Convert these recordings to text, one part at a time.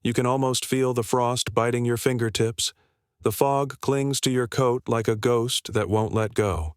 You can almost feel the frost biting your fingertips. The fog clings to your coat like a ghost that won't let go.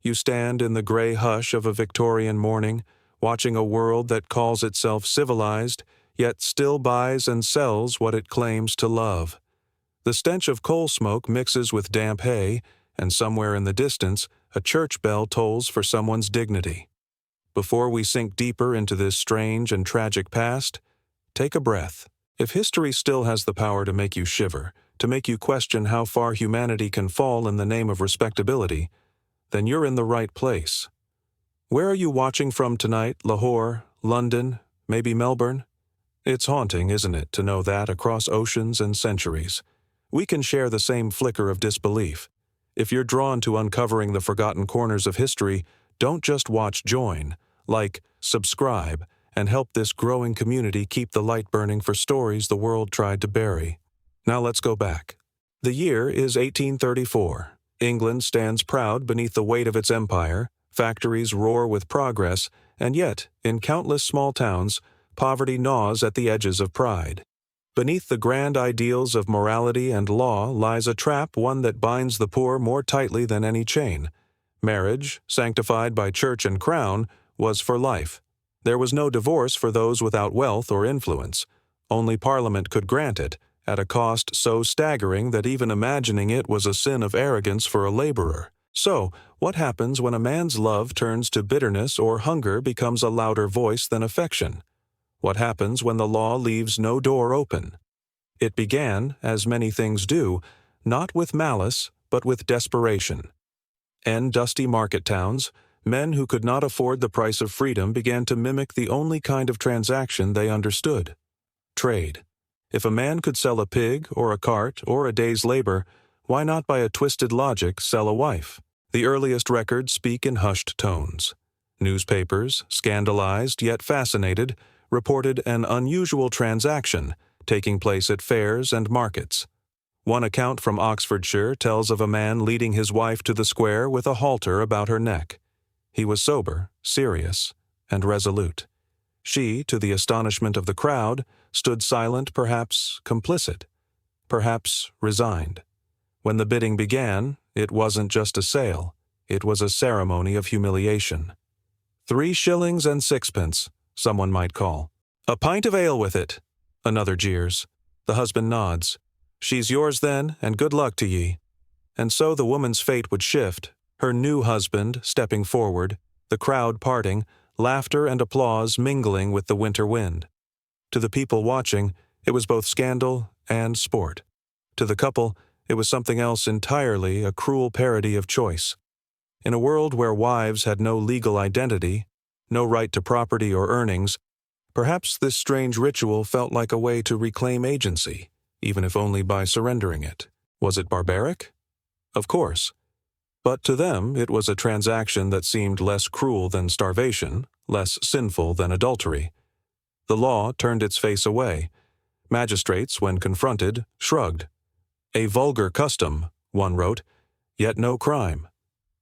You stand in the gray hush of a Victorian morning, watching a world that calls itself civilized, yet still buys and sells what it claims to love. The stench of coal smoke mixes with damp hay, and somewhere in the distance, a church bell tolls for someone's dignity. Before we sink deeper into this strange and tragic past, take a breath. If history still has the power to make you shiver, to make you question how far humanity can fall in the name of respectability, then you're in the right place. Where are you watching from tonight? Lahore, London, maybe Melbourne? It's haunting, isn't it, to know that across oceans and centuries, we can share the same flicker of disbelief. If you're drawn to uncovering the forgotten corners of history, don't just watch, join, like, subscribe, and help this growing community keep the light burning for stories the world tried to bury. Now let's go back. The year is 1834. England stands proud beneath the weight of its empire, factories roar with progress, and yet, in countless small towns, poverty gnaws at the edges of pride. Beneath the grand ideals of morality and law lies a trap, one that binds the poor more tightly than any chain. Marriage, sanctified by church and crown, was for life. There was no divorce for those without wealth or influence. Only Parliament could grant it, at a cost so staggering that even imagining it was a sin of arrogance for a laborer. So, what happens when a man's love turns to bitterness or hunger becomes a louder voice than affection? What happens when the law leaves no door open? It began, as many things do, not with malice, but with desperation. In dusty market towns, men who could not afford the price of freedom began to mimic the only kind of transaction they understood: trade. If a man could sell a pig or a cart or a day's labor, why not by a twisted logic sell a wife? The earliest records speak in hushed tones. Newspapers, scandalized yet fascinated, reported an unusual transaction taking place at fairs and markets. One account from Oxfordshire tells of a man leading his wife to the square with a halter about her neck. He was sober, serious, and resolute. She, to the astonishment of the crowd, stood silent, perhaps complicit, perhaps resigned. When the bidding began, it wasn't just a sale, it was a ceremony of humiliation. 3 shillings and 6pence, someone might call. "A pint of ale with it," another jeers. The husband nods. "She's yours then, and good luck to ye." And so the woman's fate would shift, her new husband stepping forward, the crowd parting, laughter and applause mingling with the winter wind. To the people watching, it was both scandal and sport. To the couple, it was something else entirely, a cruel parody of choice. In a world where wives had no legal identity, no right to property or earnings, perhaps this strange ritual felt like a way to reclaim agency, even if only by surrendering it. Was it barbaric? Of course. But to them, it was a transaction that seemed less cruel than starvation, less sinful than adultery. The law turned its face away. Magistrates, when confronted, shrugged. "A vulgar custom," one wrote, "yet no crime."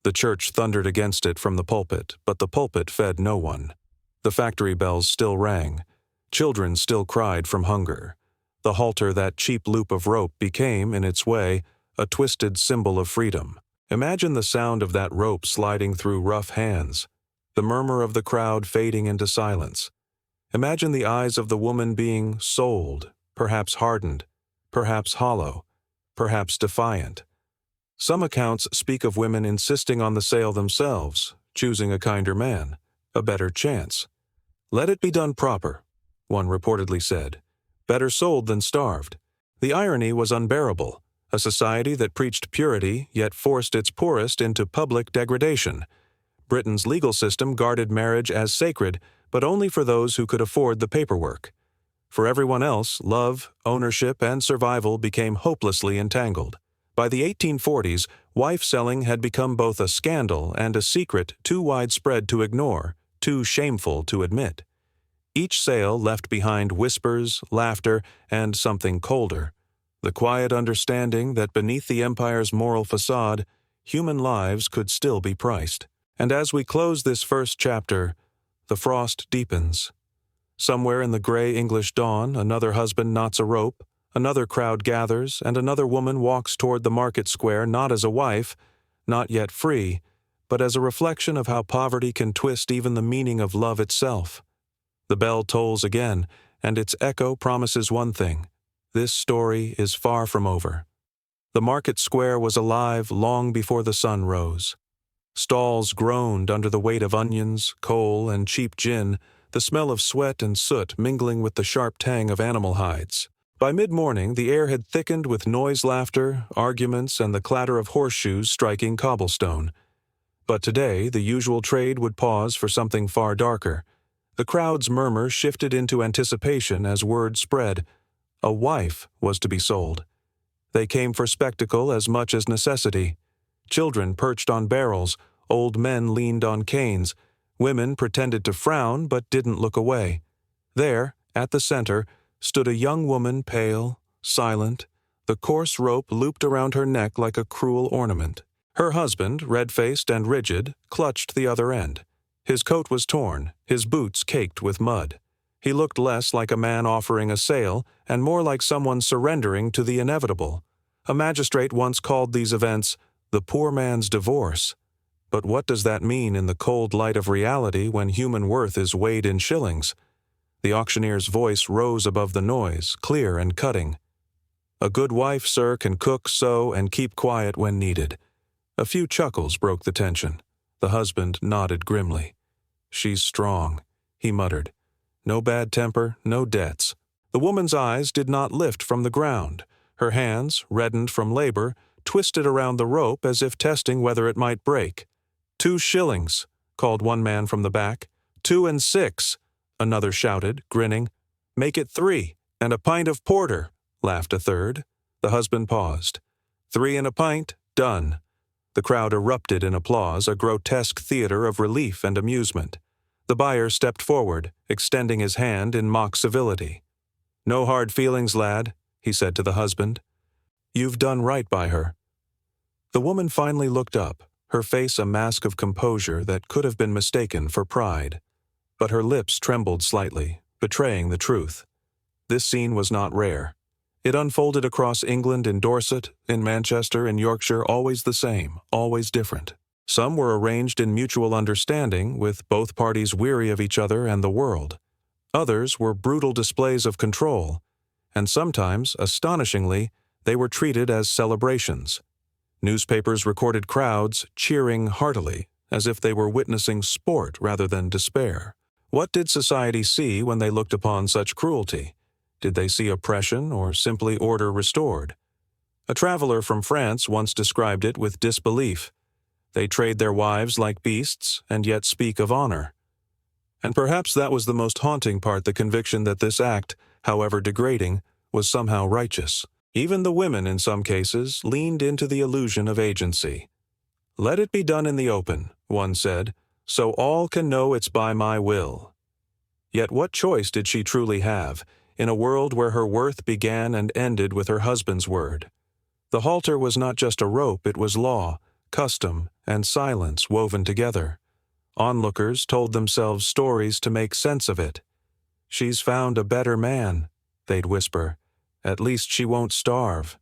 The church thundered against it from the pulpit, but the pulpit fed no one. The factory bells still rang. Children still cried from hunger. The halter, that cheap loop of rope, became, in its way, a twisted symbol of freedom. Imagine the sound of that rope sliding through rough hands, the murmur of the crowd fading into silence. Imagine the eyes of the woman being sold, perhaps hardened, perhaps hollow, perhaps defiant. Some accounts speak of women insisting on the sale themselves, choosing a kinder man, a better chance. "Let it be done proper," one reportedly said. "Better sold than starved." The irony was unbearable. A society that preached purity yet forced its poorest into public degradation. Britain's legal system guarded marriage as sacred, but only for those who could afford the paperwork. For everyone else, love, ownership, and survival became hopelessly entangled. By the 1840s, wife-selling had become both a scandal and a secret too widespread to ignore, too shameful to admit. Each sale left behind whispers, laughter, and something colder. The quiet understanding that beneath the empire's moral facade, human lives could still be priced. And as we close this first chapter, the frost deepens. Somewhere in the gray English dawn, another husband knots a rope, another crowd gathers, and another woman walks toward the market square not as a wife, not yet free, but as a reflection of how poverty can twist even the meaning of love itself. The bell tolls again, and its echo promises one thing: this story is far from over. The market square was alive long before the sun rose. Stalls groaned under the weight of onions, coal, and cheap gin, the smell of sweat and soot mingling with the sharp tang of animal hides. By mid-morning, the air had thickened with noise, laughter, arguments, and the clatter of horseshoes striking cobblestone. But today, the usual trade would pause for something far darker. The crowd's murmur shifted into anticipation as word spread. A wife was to be sold. They came for spectacle as much as necessity. Children perched on barrels, old men leaned on canes, women pretended to frown but didn't look away. There, at the center, stood a young woman, pale, silent, the coarse rope looped around her neck like a cruel ornament. Her husband, red-faced and rigid, clutched the other end. His coat was torn, his boots caked with mud. He looked less like a man offering a sale and more like someone surrendering to the inevitable. A magistrate once called these events the poor man's divorce. But what does that mean in the cold light of reality when human worth is weighed in shillings? The auctioneer's voice rose above the noise, clear and cutting. A good wife, sir, can cook, sew, and keep quiet when needed. A few chuckles broke the tension. The husband nodded grimly. She's strong, he muttered. No bad temper, no debts. The woman's eyes did not lift from the ground. Her hands, reddened from labor, twisted around the rope as if testing whether it might break. 2 shillings, called one man from the back. 2 and 6, another shouted, grinning. Make it 3, and a pint of porter, laughed a third. The husband paused. 3 and a pint, done. The crowd erupted in applause, a grotesque theater of relief and amusement. The buyer stepped forward, extending his hand in mock civility. No hard feelings, lad, he said to the husband. You've done right by her. The woman finally looked up, her face a mask of composure that could have been mistaken for pride. But her lips trembled slightly, betraying the truth. This scene was not rare. It unfolded across England, in Dorset, in Manchester, in Yorkshire, always the same, always different. Some were arranged in mutual understanding, with both parties weary of each other and the world. Others were brutal displays of control, and sometimes, astonishingly, they were treated as celebrations. Newspapers recorded crowds cheering heartily, as if they were witnessing sport rather than despair. What did society see when they looked upon such cruelty? Did they see oppression or simply order restored? A traveler from France once described it with disbelief. They trade their wives like beasts and yet speak of honor. And perhaps that was the most haunting part, the conviction that this act, however degrading, was somehow righteous. Even the women, in some cases, leaned into the illusion of agency. Let it be done in the open, one said, so all can know it's by my will. Yet what choice did she truly have, in a world where her worth began and ended with her husband's word? The halter was not just a rope, it was law, custom, and silence woven together. Onlookers told themselves stories to make sense of it. She's found a better man, they'd whisper. At least she won't starve.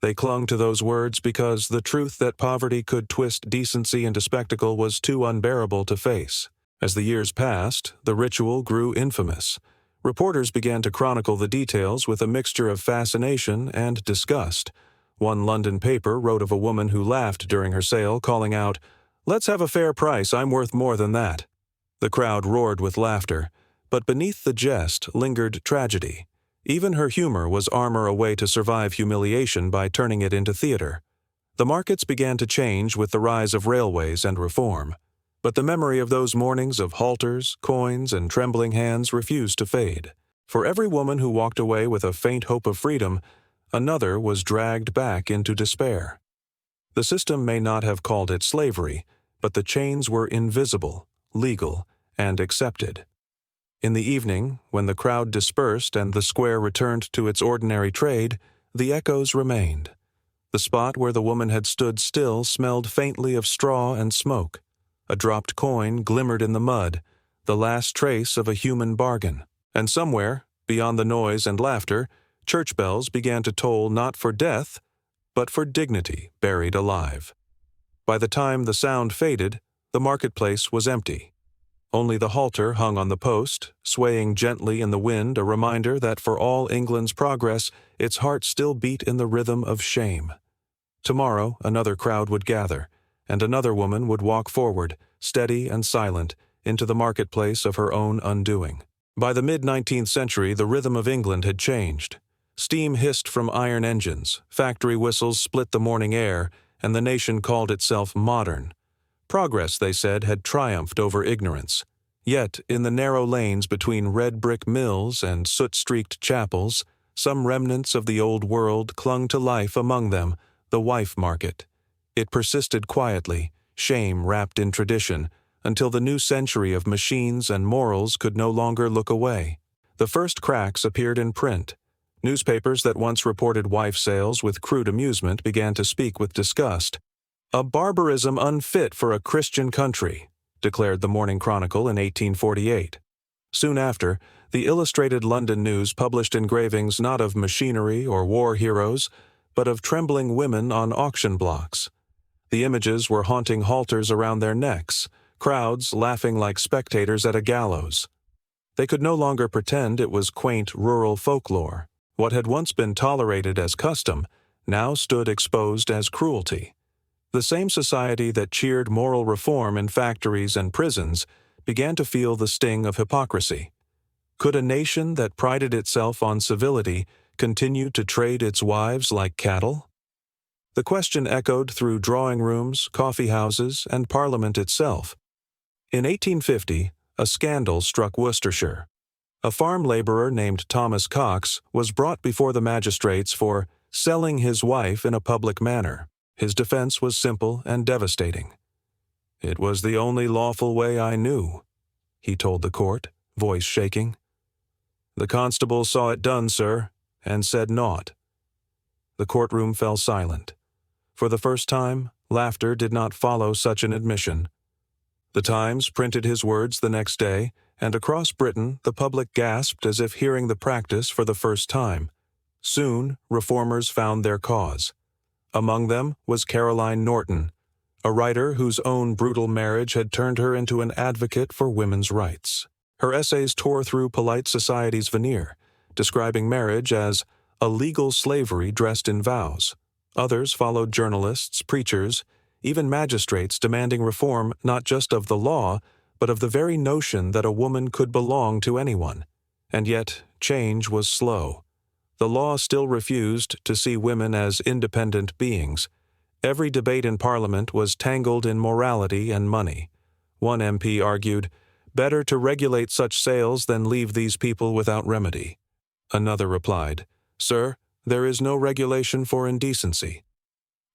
They clung to those words because the truth that poverty could twist decency into spectacle was too unbearable to face. As the years passed, the ritual grew infamous. Reporters began to chronicle the details with a mixture of fascination and disgust. One London paper wrote of a woman who laughed during her sale, calling out, "Let's have a fair price, I'm worth more than that." The crowd roared with laughter, but beneath the jest lingered tragedy. Even her humor was armor a way to survive humiliation by turning it into theater. The markets began to change with the rise of railways and reform. But the memory of those mornings of halters, coins, and trembling hands refused to fade. For every woman who walked away with a faint hope of freedom, another was dragged back into despair. The system may not have called it slavery, but the chains were invisible, legal, and accepted. In the evening, when the crowd dispersed and the square returned to its ordinary trade, the echoes remained. The spot where the woman had stood still smelled faintly of straw and smoke. A dropped coin glimmered in the mud, the last trace of a human bargain. And somewhere, beyond the noise and laughter, church bells began to toll not for death, but for dignity buried alive. By the time the sound faded, the marketplace was empty. Only the halter hung on the post, swaying gently in the wind, a reminder that for all England's progress, its heart still beat in the rhythm of shame. Tomorrow, another crowd would gather, and another woman would walk forward, steady and silent, into the marketplace of her own undoing. By the mid-19th century, the rhythm of England had changed. Steam hissed from iron engines, factory whistles split the morning air, and the nation called itself modern. Progress, they said, had triumphed over ignorance. Yet, in the narrow lanes between red brick mills and soot-streaked chapels, some remnants of the old world clung to life among them, the wife market. It persisted quietly, shame wrapped in tradition, until the new century of machines and morals could no longer look away. The first cracks appeared in print. Newspapers that once reported wife sales with crude amusement began to speak with disgust. "A barbarism unfit for a Christian country," declared the Morning Chronicle in 1848. Soon after, the Illustrated London News published engravings not of machinery or war heroes, but of trembling women on auction blocks. The images were haunting halters around their necks, crowds laughing like spectators at a gallows. They could no longer pretend it was quaint rural folklore. What had once been tolerated as custom now stood exposed as cruelty. The same society that cheered moral reform in factories and prisons began to feel the sting of hypocrisy. Could a nation that prided itself on civility continue to trade its wives like cattle? The question echoed through drawing rooms, coffee houses, and Parliament itself. In 1850, a scandal struck Worcestershire. A farm laborer named Thomas Cox was brought before the magistrates for selling his wife in a public manner. His defense was simple and devastating. "It was the only lawful way I knew," he told the court, voice shaking. "The constable saw it done, sir, and said naught." The courtroom fell silent. For the first time, laughter did not follow such an admission. The Times printed his words the next day, and across Britain the public gasped as if hearing the practice for the first time. Soon, reformers found their cause. Among them was Caroline Norton, a writer whose own brutal marriage had turned her into an advocate for women's rights. Her essays tore through polite society's veneer, describing marriage as a legal slavery dressed in vows. Others followed journalists, preachers, even magistrates demanding reform not just of the law, but of the very notion that a woman could belong to anyone. And yet, change was slow. The law still refused to see women as independent beings. Every debate in Parliament was tangled in morality and money. One MP argued, "Better to regulate such sales than leave these people without remedy." Another replied, "Sir, there is no regulation for indecency."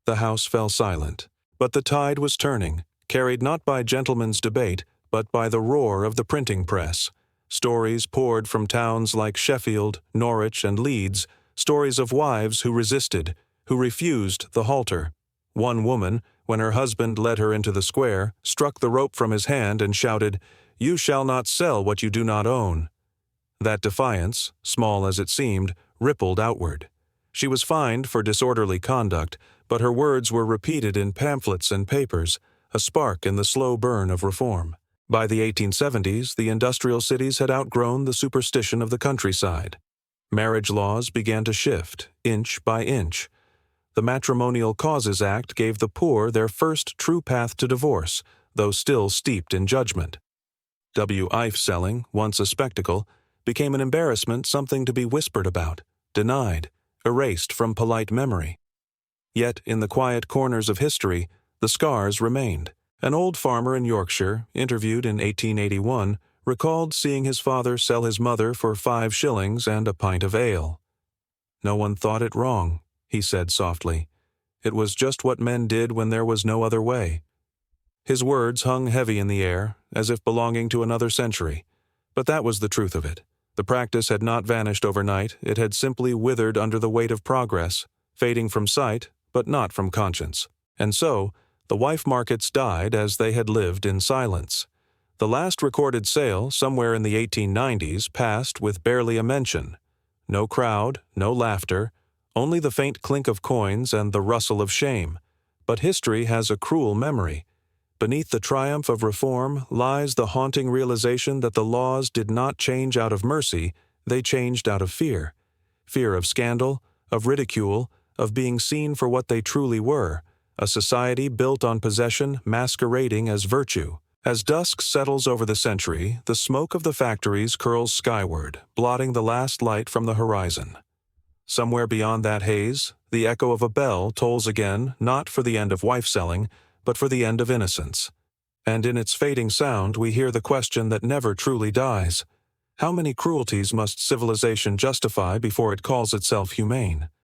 The House fell silent. But the tide was turning, carried not by gentlemen's debate, but by the roar of the printing press. Stories poured from towns like Sheffield, Norwich, and Leeds, stories of wives who resisted, who refused the halter. One woman, when her husband led her into the square, struck the rope from his hand and shouted, "You shall not sell what you do not own." That defiance, small as it seemed, rippled outward. She was fined for disorderly conduct, but her words were repeated in pamphlets and papers, a spark in the slow burn of reform. By the 1870s, the industrial cities had outgrown the superstition of the countryside. Marriage laws began to shift, inch by inch. The Matrimonial Causes Act gave the poor their first true path to divorce, though still steeped in judgment. Wife selling, once a spectacle, became an embarrassment, something to be whispered about, denied, erased from polite memory. Yet, in the quiet corners of history, the scars remained. An old farmer in Yorkshire, interviewed in 1881, recalled seeing his father sell his mother for 5 shillings and a pint of ale. "No one thought it wrong," he said softly. "It was just what men did when there was no other way." His words hung heavy in the air, as if belonging to another century. But that was the truth of it. The practice had not vanished overnight, it had simply withered under the weight of progress, fading from sight, but not from conscience. And so, the wife markets died as they had lived in silence. The last recorded sale, somewhere in the 1890s, passed with barely a mention. No crowd, no laughter, only the faint clink of coins and the rustle of shame. But history has a cruel memory. Beneath the triumph of reform lies the haunting realization that the laws did not change out of mercy, they changed out of fear. Fear of scandal, of ridicule, of being seen for what they truly were, a society built on possession masquerading as virtue. As dusk settles over the century, the smoke of the factories curls skyward, blotting the last light from the horizon. Somewhere beyond that haze, the echo of a bell tolls again, not for the end of wife-selling, but for the end of innocence. And in its fading sound we hear the question that never truly dies. How many cruelties must civilization justify before it calls itself humane?